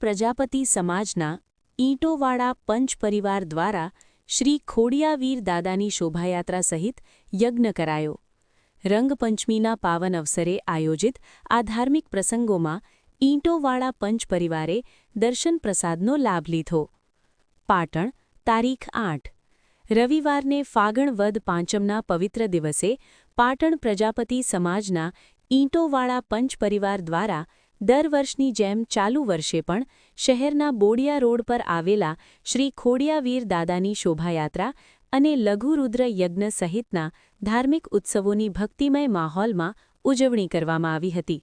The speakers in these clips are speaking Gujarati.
પ્રજાપતિ સમાજના ઈંટોવાળા પંચ પરિવાર દ્વારા શ્રી ખોડિયાવીર દાદાની શોભાયાત્રા સહિત યજ્ઞ કરાયો. રંગપંચમીના પાવન અવસરે આયોજિત આ ધાર્મિક પ્રસંગોમાં ઈંટોવાળા પંચ પરિવારે દર્શન પ્રસાદનો લાભ લીધો. પાટણ તારીખ 8 રવિવારને ફાગણ વદ પાંચમના પવિત્ર દિવસે પાટણ પ્રજાપતિ સમાજના ઈંટોવાળા પંચ પરિવાર દ્વારા દર વર્ષની જેમ ચાલુ વર્ષે પણ શહેરના બોડિયા રોડ પર આવેલા શ્રી ખોડિયાવીર દાદાની શોભાયાત્રા અને લઘુરુદ્ર યજ્ઞ સહિતના ધાર્મિક ઉત્સવોની ભક્તિમય માહોલમાં ઉજવણી કરવામાં આવી હતી.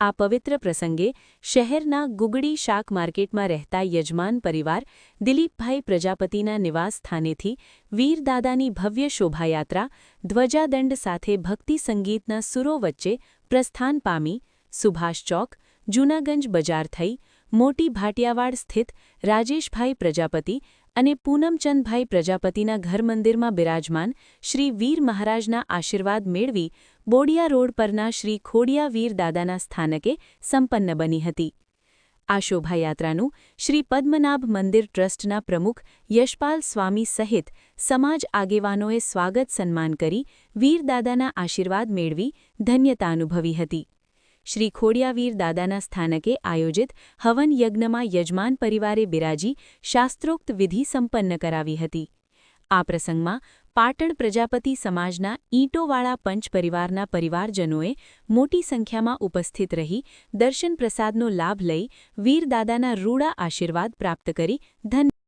આ પવિત્ર પ્રસંગે શહેરના ગુગડી શાક માર્કેટમાં રહેતા યજમાન પરિવાર દિલીપભાઈ પ્રજાપતિના નિવાસ સ્થાનેથી વીરદાદાની ભવ્ય શોભાયાત્રા ધ્વજાદંડ સાથે ભક્તિ સંગીતના સુરો વચ્ચે પ્રસ્થાન પામી સુભાષ ચોક, જૂનાગંજ બજાર થઈ મોટી ભાટિયાવાડ સ્થિત રાજેશભાઈ પ્રજાપતિ અને પૂનમચંદભાઈ પ્રજાપતિના ઘરમંદિરમાં બિરાજમાન શ્રી વીર મહારાજના આશીર્વાદ મેળવી બોડિયા રોડ પરના શ્રી ખોડિયાવીર દાદાના સ્થાનકે સંપન્ન બની હતી. આ શોભાયાત્રાનું શ્રી પદ્મનાભ મંદિર ટ્રસ્ટના પ્રમુખ યશપાલ સ્વામી સહિત સમાજ આગેવાનોએ સ્વાગત સન્માન કરી વીરદાદાના આશીર્વાદ મેળવી ધન્યતા અનુભવી હતી. શ્રી ખોડિયાવીર દાદાના સ્થાનકે આયોજિત હવન યજ્ઞમાં યજમાન પરિવારે બિરાજી શાસ્ત્રોક્ત વિધિ સંપન્ન કરાવી હતી. આ પ્રસંગમાં પાટણ પ્રજાપતિ સમાજના ઈંટોવાળા પંચ પરિવારના પરિવારજનોએ મોટી સંખ્યામાં ઉપસ્થિત રહી દર્શન પ્રસાદનો લાભ લઈ વીરદાદાના રૂડા આશીર્વાદ પ્રાપ્ત કરી ધન્ય